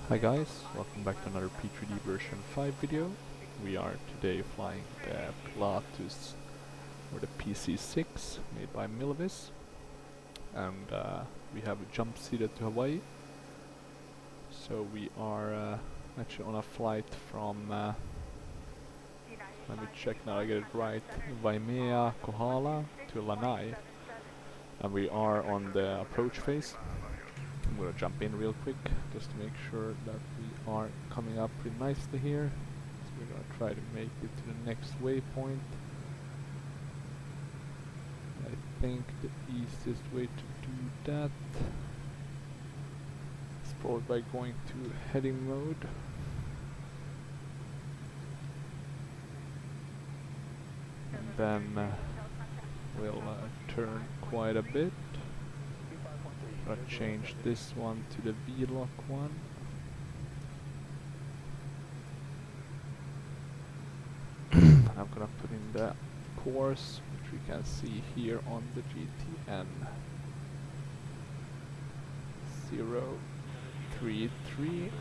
Hi guys, welcome back to another P3D version 5 video. We are today flying the Pilatus, or the PC-6, made by Milviz, and we have jump seated to Hawaii. So we are actually on a flight from, let me check now I get it right, Waimea, Kohala to Lanai, and we are on the approach phase. I'm gonna jump in real quick just to make sure that we are coming up pretty nicely here. So we're gonna try to make it to the next waypoint. I think the easiest way to do that is probably by going to heading mode. And then we'll turn quite a bit. I'm gonna change this one to the V-lock one. I'm gonna put in the course, which we can see here on the GTN 033.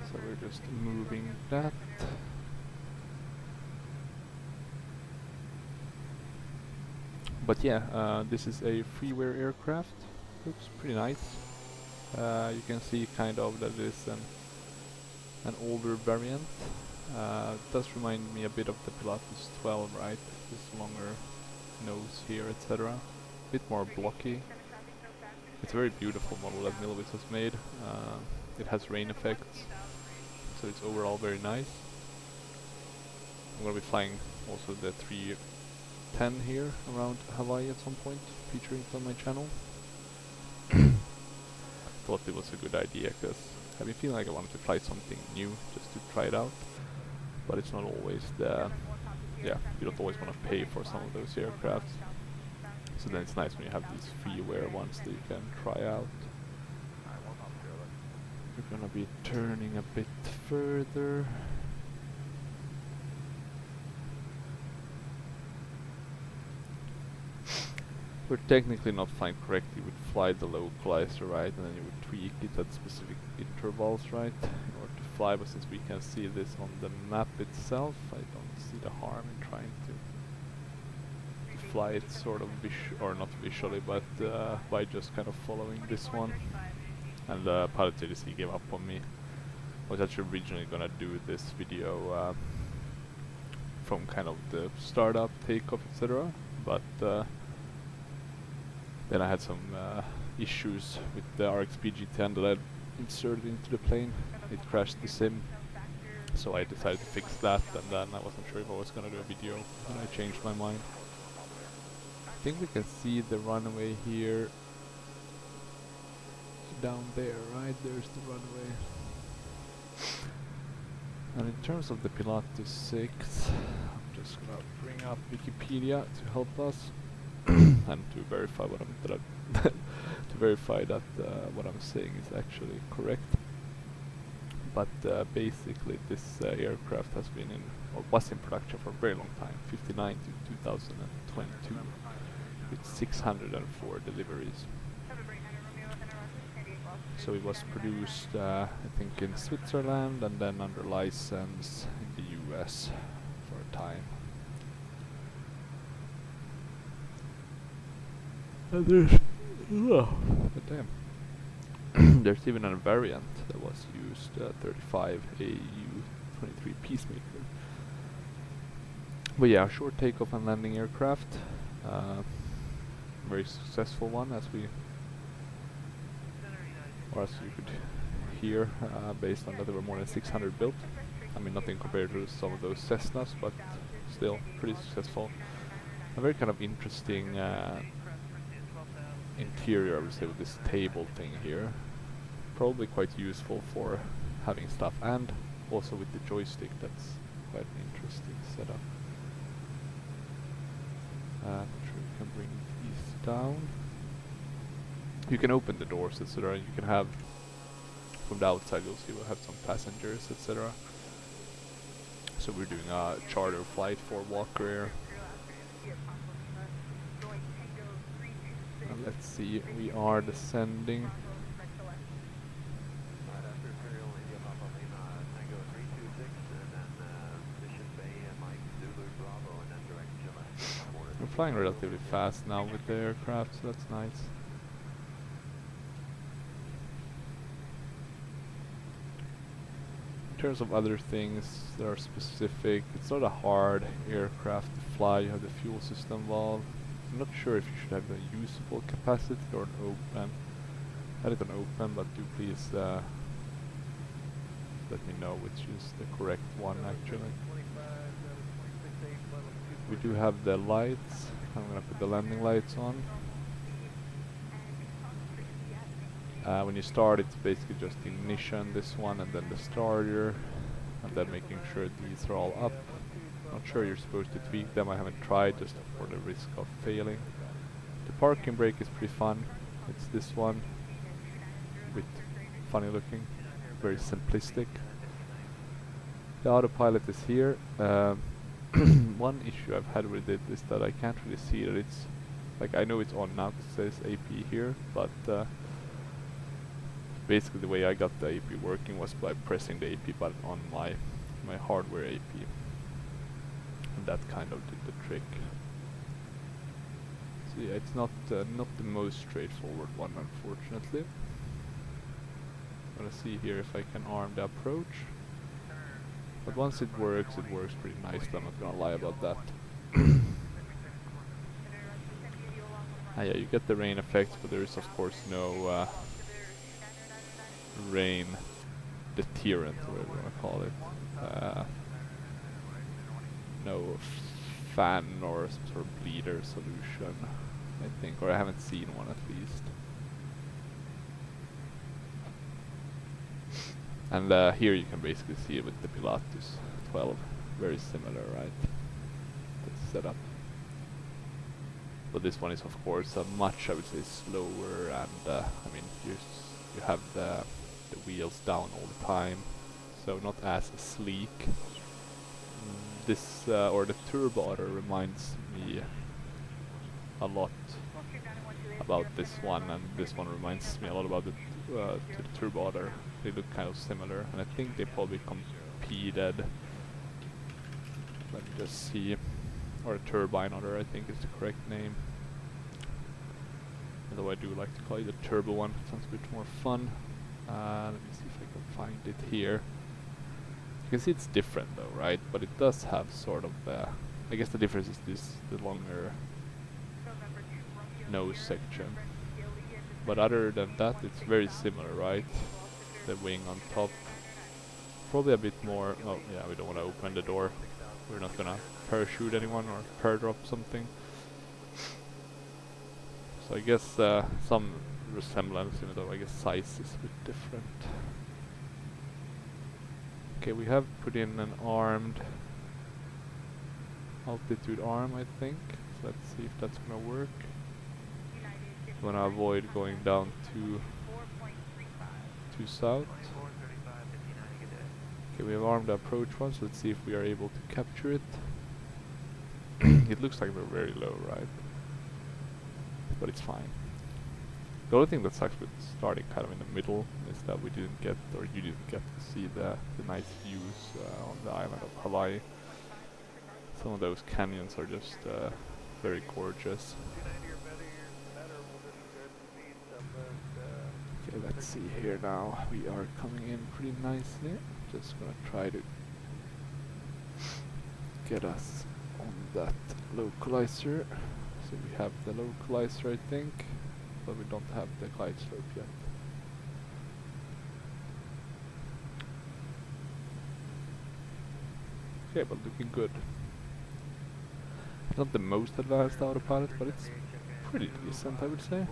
So we're just moving that. But yeah, this is a freeware aircraft. Looks pretty nice. You can see kind of that it is an older variant. Does remind me a bit of the Pilatus 12, right? This longer nose here, etc. Bit more blocky. It's a very beautiful model that Milviz has made. It has rain effects, so it's overall very nice. I'm gonna be flying also the 310 here around Hawaii at some point, featuring it on my channel. Thought it was a good idea because I've been feeling like I wanted to fly something new just to try it out, but it's not always you don't always want to pay for some of those aircrafts, so then it's nice when you have these freeware ones that you can try out. We're gonna be turning a bit further. We're technically not flying correctly. You would fly the localizer, right, and then you would tweak it at specific intervals, right, in order to fly. But since we can see this on the map itself, I don't see the harm in trying to fly it sort of or not visually, but by just kind of following this one. And Pilot JDC gave up on me. I was actually originally gonna do this video from kind of the startup, takeoff, etc. But then I had some issues with the RXP GT10 that I inserted into the plane. It crashed the sim, so I decided to fix that, and then I wasn't sure if I was gonna do a video, and I changed my mind. I think we can see the runway here down there, right? There's the runway. And in terms of the Pilatus 6, I'm just gonna bring up Wikipedia to help us. And to verify what to verify that what I'm saying is actually correct. But basically, this aircraft has been or was in production for a very long time, 59 to 2022, with 604 deliveries. So it was produced, I think, in Switzerland and then under license in the US for a time. There's there's even a variant that was used, 35 AU-23 Peacemaker. But yeah, short takeoff and landing aircraft, very successful one, as you could hear, based on that there were more than 600 built. I mean, nothing compared to some of those Cessnas, but still pretty successful. A very kind of interesting interior, I would say, with this table thing here. Probably quite useful for having stuff, and also with the joystick. That's quite an interesting setup. Not sure you can bring these down. You can open the doors, etc. You can have, from the outside you'll see we'll have some passengers, etc. So we're doing a charter flight for Walker Air. Let's see, we are descending. flying relatively fast now with the aircraft, so that's nice. In terms of other things that are specific, it's not a hard aircraft to fly. You have the fuel system valve. I'm not sure if you should have a usable capacity or an open. I had it on open, but do please let me know which is the correct one actually. We do have the lights. I'm gonna put the landing lights on. When you start, it's basically just ignition, this one, and then the starter, and then making sure these are all up. Not sure you're supposed to tweak them. I haven't tried, just for the risk of failing. The parking brake is pretty fun. It's this one, a bit funny looking, very simplistic. The autopilot is here. One issue I've had with it is that I can't really see that it's, like, I know it's on now because it says AP here, but basically the way I got the AP working was by pressing the AP button on my hardware AP, and that kind of did the trick. So yeah, it's not the most straightforward one, unfortunately. I'm gonna see here if I can arm the approach, but once it works pretty nicely. I'm not gonna lie about that. Yeah, you get the rain effects, but there is of course no rain deterrent, or whatever you want to call it. No fan or some sort of bleeder solution, I think, or I haven't seen one at least. And here you can basically see it with the Pilatus 12, very similar, right? The setup. But this one is of course much, I would say, slower, and I mean you have the wheels down all the time, so not as sleek. This or the turbo otter reminds me a lot about this one, and this one reminds me a lot about the turbo otter. They look kind of similar, and I think they probably competed. Let me just see. Or a turbine otter, I think is the correct name. Although I do like to call it the turbo one, it sounds a bit more fun. Let me see if I can find it here. You can see it's different though, right? But it does have sort of, I guess the difference is the longer nose section. But other than that, it's very similar, right? The wing on top. Probably a bit more, oh yeah, we don't want to open the door. We're not gonna parachute anyone or paradrop something. So I guess some resemblance, even though I guess size is a bit different. Okay, we have put in an armed altitude arm, I think. So let's see if that's gonna work. I'm gonna avoid going down too south. Okay, we have armed the approach one, so let's see if we are able to capture it. It looks like we're very low, right? But it's fine. The only thing that sucks with starting kind of in the middle is that we didn't get, or you didn't get to see the nice views on the island of Hawaii. Some of those canyons are just very gorgeous. Okay, let's see here now. We are coming in pretty nicely. Just gonna try to get us on that localizer. So we have the localizer, I think, but we don't have the glide slope yet. Okay, but looking good. It's not the most advanced autopilot, but it's pretty decent, I would say.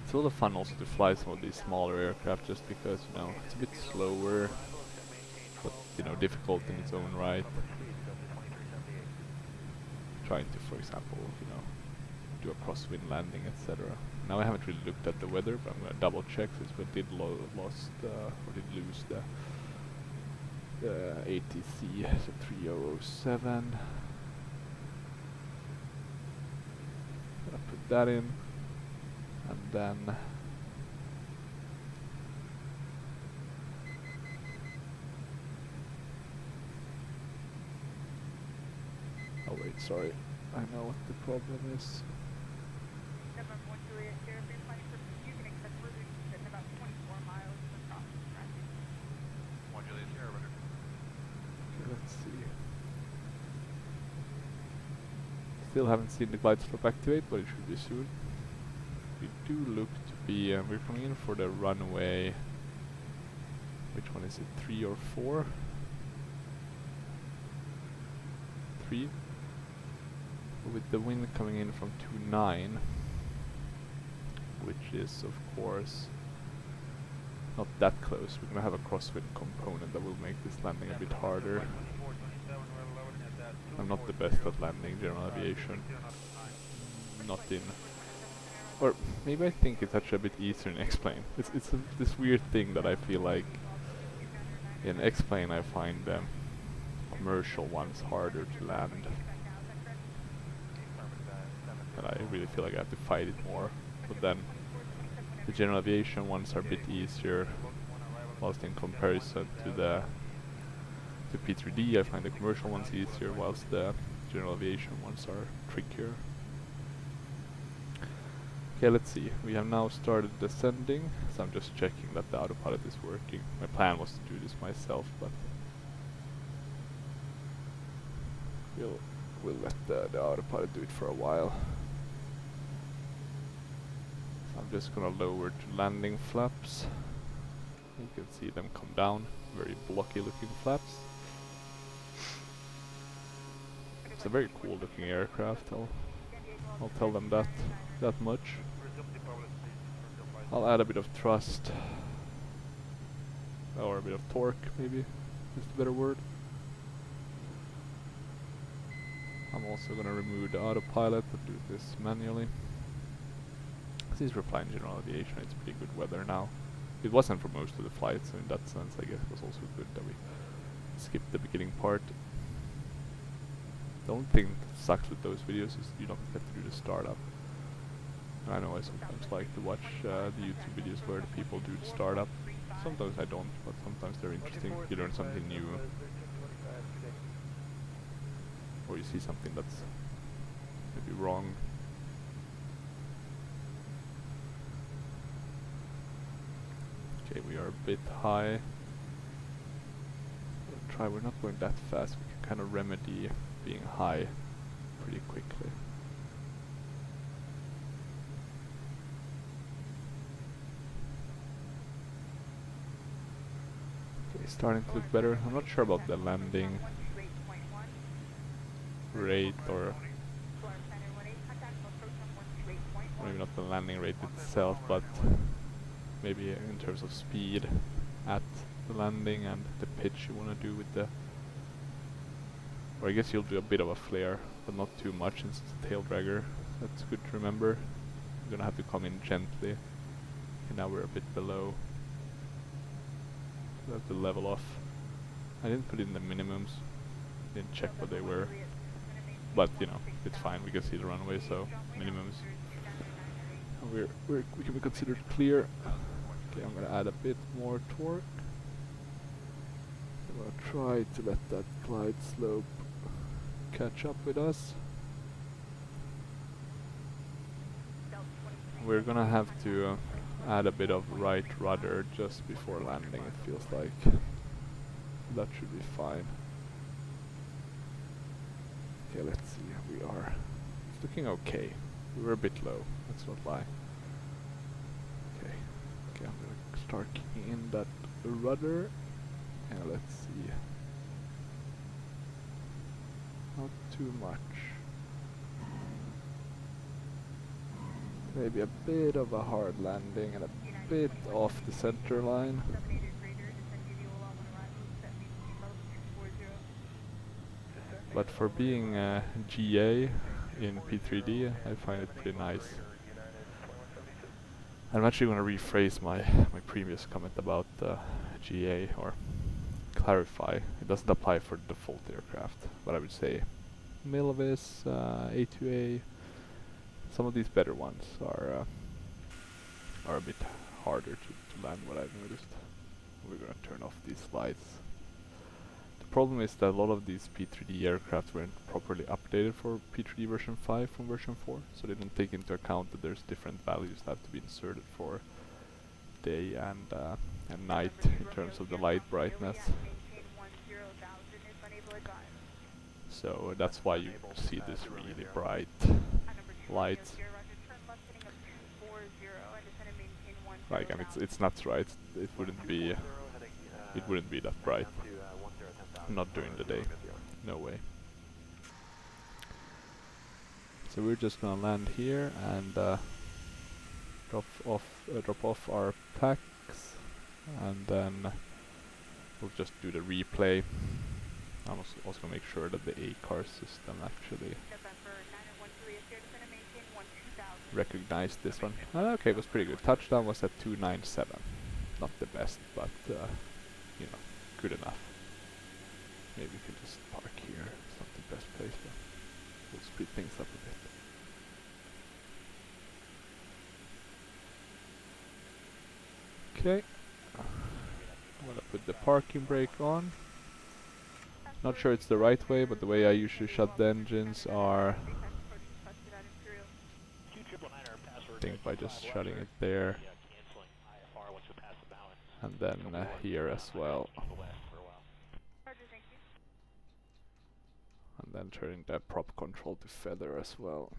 It's a lot of fun also to fly some of these smaller aircraft, just because, you know, it's a bit slower, but, you know, difficult in its own right. Trying to, for example, you know, do a crosswind landing, etc. Now I haven't really looked at the weather, but I'm gonna double check since we did lose the ATC, so 3007. Gonna put that in, and then Sorry, I know what the problem is. Okay, let's see. Still haven't seen the glide slope activate, but it should be soon. We do look to be, we're coming in for the runway. Which one is it, 3 or 4? 3. With the wind coming in from 29, which is of course not that close. We're gonna have a crosswind component that will make this landing a bit harder. I'm not the best at landing general aviation. Not in, or maybe I think it's actually a bit easier in X-plane. It's this weird thing that I feel like in X-plane I find commercial ones harder to land. And I really feel like I have to fight it more. But then the general aviation ones are a bit easier, whilst in comparison to P3D I find the commercial ones easier, whilst the general aviation ones are trickier. Okay, let's see. We have now started descending, so I'm just checking that the autopilot is working. My plan was to do this myself, but we'll let the autopilot do it for a while. So I'm just gonna lower to landing flaps. You can see them come down, very blocky looking flaps. It's a very cool looking aircraft, I'll tell them that much. I'll add a bit of thrust, or a bit of torque maybe, is the better word. I'm also gonna remove the autopilot and do this manually. Since we're flying general aviation, it's pretty good weather now. It wasn't for most of the flights, so in that sense I guess it was also good that we skipped the beginning part. The only thing that sucks with those videos is you don't get to do the startup. I know I sometimes like to watch the YouTube videos where the people do the startup. Sometimes I don't, but sometimes they're interesting. You learn something new. Or you see something that's maybe wrong. Okay, we are a bit high. We're not going that fast, we can kind of remedy being high pretty quickly. Okay, starting to look better. I'm not sure about the landing rate, or maybe not the landing rate itself, but maybe in terms of speed at the landing and the pitch you want to do with the, or I guess you'll do a bit of a flare, but not too much since it's a tail dragger. That's good to remember. You're gonna have to come in gently. Okay, now we're a bit below. So we have to level off. I didn't put in the minimums, didn't check what they were, but you know, it's fine, we can see the runway, so minimums. And we can be considered clear. Okay, I'm gonna add a bit more torque. I'm gonna try to let that glide slope catch up with us. We're gonna have to add a bit of right rudder just before landing, it feels like. That should be fine. Okay, let's see, we are, it's looking okay. We were a bit low, let's not lie. Okay, I'm gonna start kicking in that rudder, and let's see. Not too much. Maybe a bit of a hard landing and a bit off the center line. But for being GA in P3D, I find it pretty nice. I'm actually going to rephrase my previous comment about GA, or clarify. It doesn't apply for the default aircraft, but I would say Milviz, A2A, some of these better ones are a bit harder to land, what I've noticed. We're going to turn off these lights. The problem is that a lot of these P3D aircraft weren't properly updated for P3D version 5 from version 4, so they didn't take into account that there's different values that have to be inserted for day and night in terms of the light brightness. So that's why you see this really bright light. Like, and it's nuts, right? It wouldn't be that bright. Not during the day. No way. So we're just gonna land here and drop off our packs, and then we'll just do the replay. I'm also gonna make sure that the A-car system actually recognized this one. Okay, it was pretty good. Touchdown was at 297. Not the best, but you know, good enough. Maybe we can just park here. It's not the best place, but we'll speed things up a bit. Okay. I'm gonna put the parking brake on. Not sure it's the right way, but the way I usually shut the engines are, I think, by just shutting it there, and then here as well, and then turning the prop control to feather as well.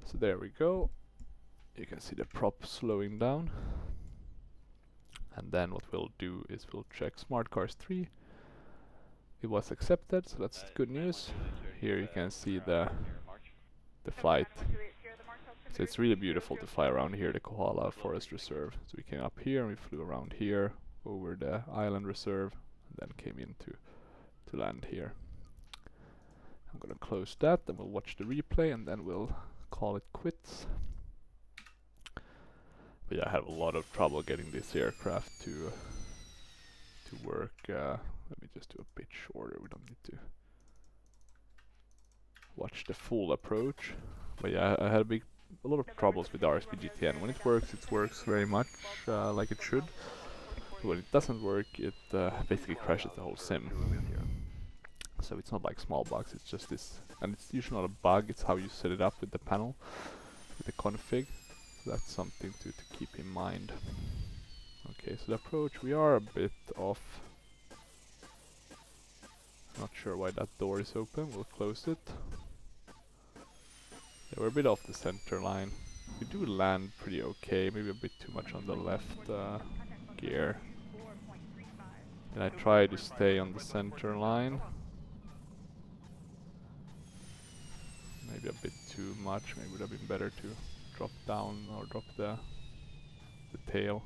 So there we go. You can see the prop slowing down. And then what we'll do is we'll check Smart Cars 3. It was accepted, so that's good news. Here you can see the flight. So it's really beautiful to fly around here, the Kohala Forest Reserve. So we came up here and we flew around here over the island reserve, and then came in to land here. I'm gonna close that, and we'll watch the replay, and then we'll call it quits. But yeah, I had a lot of trouble getting this aircraft to work. Let me just do a bit shorter. We don't need to watch the full approach. But yeah, I had a lot of troubles with the RSP GTN. When it works very much like it should. But when it doesn't work, it basically crashes the whole sim. So it's not like small bugs. It's just this, and it's usually not a bug. It's how you set it up with the panel, with the config. That's something to keep in mind. Okay, so the approach, we are a bit off. Not sure why that door is open. We'll close it. Yeah, we're a bit off the center line. We do land pretty okay, maybe a bit too much on the left gear. And I try to stay on the center line. Maybe a bit too much. Maybe it would have been better to drop down or drop the tail,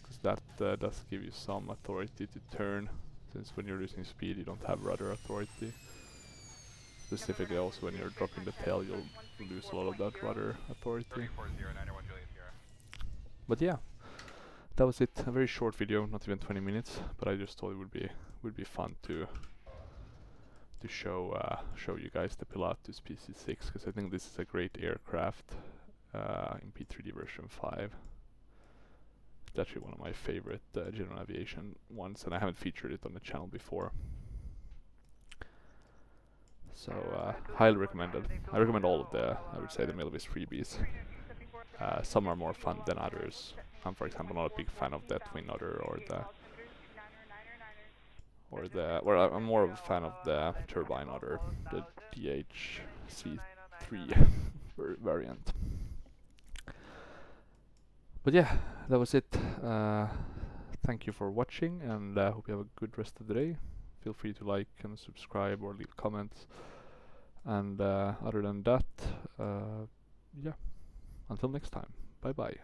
because that does give you some authority to turn, since when you're losing speed you don't have rudder authority. Specifically also when you're dropping the tail you'll lose a lot of that rudder authority. But yeah, that was it. A very short video, not even 20 minutes, but I just thought it would be fun to show you guys the Pilatus PC-6, because I think this is a great aircraft in P3D version 5. It's actually one of my favorite general aviation ones, and I haven't featured it on the channel before. So highly recommended. I recommend all of the, I would say, the Milviz freebies. Some are more fun than others. I'm, for example, not a big fan of the Twin Otter well, I'm more of a fan of the Turbine Otter, the DHC3 variant. But yeah, that was it. Thank you for watching, and I hope you have a good rest of the day. Feel free to like and subscribe or leave comments. And other than that, yeah, until next time, bye bye.